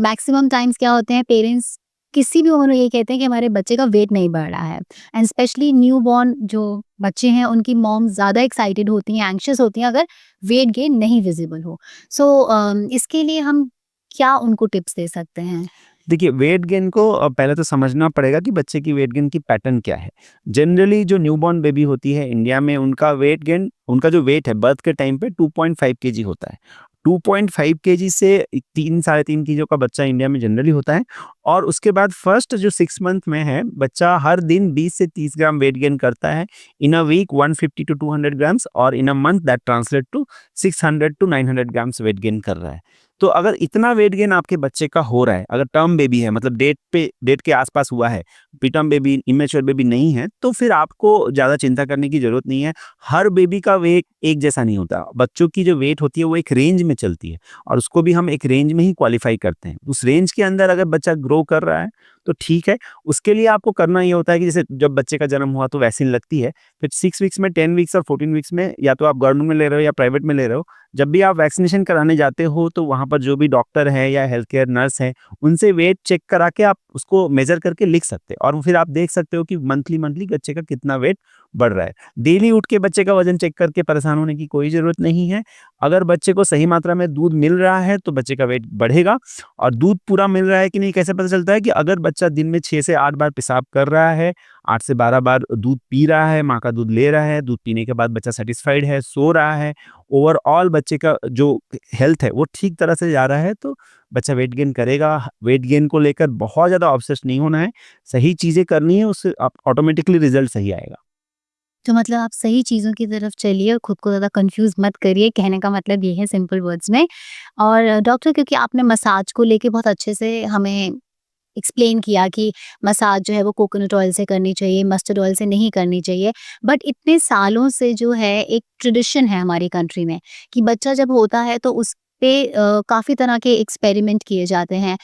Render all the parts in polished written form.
Maximum times क्या होते हैं, पेरेंट्स किसी भी उम्र में ये कहते हैं कि हमारे बच्चे का वेट नहीं बढ़ रहा है, एंड स्पेशली न्यू बॉर्न जो बच्चे हैं उनकी मॉम ज़्यादा एक्साइटेड होती हैं, एंग्शियस होती हैं अगर वेट गेन नहीं विजिबल हो। सो इसके लिए हम क्या उनको टिप्स दे सकते हैं? देखिए, वेट गेन को पहले तो समझना पड़ेगा कि बच्चे की वेट गेन की पैटर्न क्या है। जनरली जो न्यूबॉर्न बेबी होती है इंडिया में, उनका वेट गेन, उनका जो वेट है बर्थ के टाइम पे 2.5 केजी होता है। 2.5 केजी से 3 साढ़े 3 किलो का बच्चा इंडिया में जनरली होता है। और उसके बाद फर्स्ट जो 6 मंथ में है, बच्चा हर दिन 20 से 30 ग्राम वेट गेन करता है। In a week 150 to 200 grams, और in a month that translate to 600 to 900 grams weight gain कर रहा है। तो अगर इतना वेट गेन आपके बच्चे का हो रहा है, अगर टर्म बेबी है, मतलब डेट के आसपास हुआ है, प्रीटर्म बेबी, इमेच्योर बेबी नहीं है, तो फिर आपको ज़्यादा चिंता करने की ज़रूरत नहीं है। हर बेबी का वेट एक जैसा नहीं होता। बच्चों की जो वेट होती है वो एक रेंज में चलती है, और उसको भी हम एक रेंज में ही क्वालिफाई करते हैं। उस रेंज के अंदर अगर बच्चा ग्रो कर रहा है तो ठीक है। उसके लिए आपको करना ये होता है कि जैसे जब बच्चे का जन्म हुआ तो वैक्सीन लगती है, फिर 6 वीक्स में, 10 वीक्स और 14 वीक्स में, या तो आप गवर्नमेंट में ले रहे हो या प्राइवेट में ले रहे हो। जब भी आप वैक्सीनेशन कराने जाते हो तो वहाँ पर जो भी डॉक्टर है या हेल्थ केयर नर्स है, उनसे वेट चेक करा के आप उसको मेजर करके लिख सकते हैं, और फिर आप देख सकते हो कि मंथली मंथली बच्चे का कितना वेट बढ़ रहा है। डेली उठ के बच्चे का वजन चेक करके परेशान होने की कोई ज़रूरत नहीं है। अगर बच्चे को सही मात्रा में दूध मिल रहा है तो बच्चे का वेट बढ़ेगा। और दूध पूरा मिल रहा है कि नहीं कैसे पता चलता है? कि अगर बच्चा दिन में 6 से 8 बार पेशाब कर रहा है, 8 से 12 बार दूध पी रहा है, माँ का दूध ले रहा है, दूध पीने के बाद बच्चा सैटिस्फाइड है, सो रहा है, ओवरऑल बच्चे का जो हेल्थ है वो ठीक तरह से जा रहा है, तो बच्चा वेट गेन करेगा। वेट गेन को लेकर बहुत ज़्यादा ऑब्सेस नहीं होना है, सही चीज़ें करनी है, उससे आप ऑटोमेटिकली रिजल्ट सही आएगा। तो मतलब आप सही चीज़ों की तरफ चलिए और खुद को ज़्यादा कंफ्यूज मत करिए, कहने का मतलब ये है सिंपल वर्ड्स में। और डॉक्टर, क्योंकि आपने मसाज को लेके बहुत अच्छे से हमें एक्सप्लेन किया कि मसाज जो है वो कोकोनट ऑयल से करनी चाहिए, मस्टर्ड ऑयल से नहीं करनी चाहिए। बट इतने सालों से जो है एक ट्रेडिशन है हमारी कंट्री में कि बच्चा जब होता है तो उस पे काफ़ी तरह के एक्सपेरिमेंट किए जाते हैं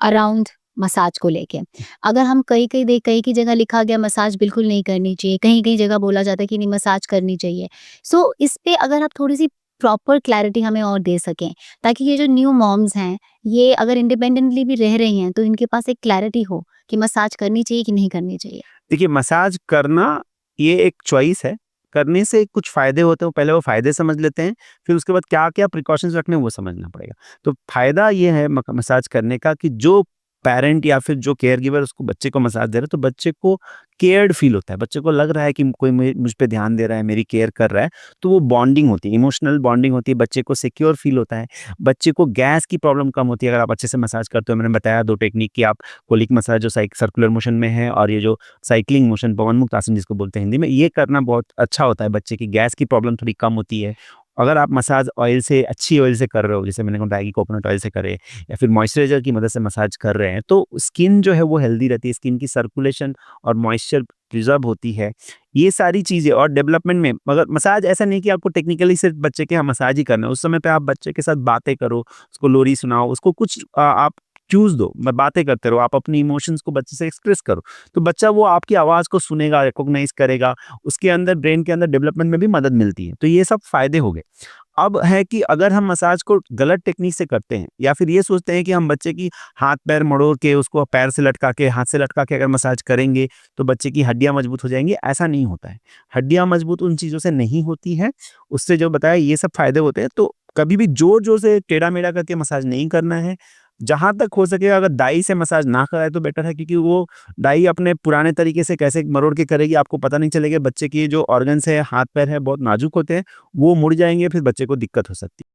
अराउंड मसाज को लेके। अगर हम कहीं की जगह लिखा गया मसाज बिल्कुल नहीं करनी चाहिए, कहीं-कहीं जगह बोला जाता है कि नहीं मसाज करनी चाहिए। सो इस पे अगर आप थोड़ी-सी प्रॉपर क्लैरिटी हमें और दे सकें, ताकि ये जो न्यू मॉम्स हैं, ये अगर इंडिपेंडेंटली भी रह रही हैं, तो इनके पास एक क्लैरिटी हो कि मसाज करनी चाहिए कि नहीं करनी चाहिए। देखिए, मसाज करना ये एक चॉइस है। करने से कुछ फ़ायदे होते हैं, पहले वो फ़ायदे समझ लेते हैं, फिर उसके बाद क्या-क्या प्रिकॉशंस रखने हैं वो समझना पड़ेगा। तो फ़ायदा ये है मसाज करने का कि जो पैरेंट या फिर जो केयरगिवर उसको बच्चे को मसाज दे रहा है, तो बच्चे को केयर्ड फ़ील होता है। बच्चे को लग रहा है कि कोई मुझ पे ध्यान दे रहा है, मेरी केयर कर रहा है, तो वो बॉन्डिंग होती है, इमोशनल बॉन्डिंग होती है, बच्चे को सिक्योर फ़ील होता है। बच्चे को गैस की प्रॉब्लम कम होती है अगर आप अच्छे से मसाज करते हो। मैंने बताया 2 टेक्निक कि आप कोलिक मसाज जो सर्कुलर मोशन में है, और ये जो साइक्लिंग मोशन, पवन मुक्त आसन जिसको बोलते हैं हिंदी में, ये करना बहुत अच्छा होता है। बच्चे की गैस की प्रॉब्लम थोड़ी कम होती है। अगर आप मसाज ऑयल से, अच्छी ऑयल से कर रहे हो, जैसे मैंने बताया कि कोकोनट ऑयल से करें, या फिर मॉइस्चराइज़र की मदद से मसाज कर रहे हैं, तो स्किन जो है वो हेल्दी रहती है, स्किन की सर्कुलेशन और मॉइस्चर प्रिज़र्व होती है। ये सारी चीज़ें, और डेवलपमेंट में मगर मसाज ऐसा नहीं कि आपको टेक्निकली सिर्फ़ बच्चे के मसाज ही करना है। उस समय पे आप बच्चे के साथ बातें करो, उसको लोरी सुनाओ, उसको कुछ आप चूज़ दो, बातें करते रहो, आप अपनी इमोशंस को बच्चे से एक्सप्रेस करो। तो बच्चा वो आपकी आवाज़ को सुनेगा, रिकॉग्नाइज़ करेगा, उसके अंदर, ब्रेन के अंदर डेवलपमेंट में भी मदद मिलती है। तो ये सब फ़ायदे हो गए। अब है कि अगर हम मसाज को गलत टेक्नीक से करते हैं, या फिर ये सोचते हैं कि हम बच्चे की हाथ-पैर मरोड़ के, उसको पैर से लटका के, हाथ से लटका के अगर मसाज करेंगे, तो बच्चे की हड्डियाँ मजबूत हो जाएँगी, ऐसा नहीं होता है। हड्डियाँ मजबूत उन चीज़ों से नहीं होती हैं, उससे जो बताया ये सब फ़ायदे होते हैं। तो कभी भी ज़ोर-ज़ोर से टेढ़ा-मेढ़ा करके मसाज नहीं करना है। जहाँ तक हो सके अगर दाई से मसाज ना कराएँ तो बेटर है, क्योंकि वो दाई अपने पुराने तरीके से कैसे मरोड़ के करेगी आपको पता नहीं चलेगा। बच्चे के जो ऑर्गन्स है, हाथ-पैर है, बहुत नाज़ुक होते हैं, वो मुड़ जाएँगे, फिर बच्चे को दिक्कत हो सकती है।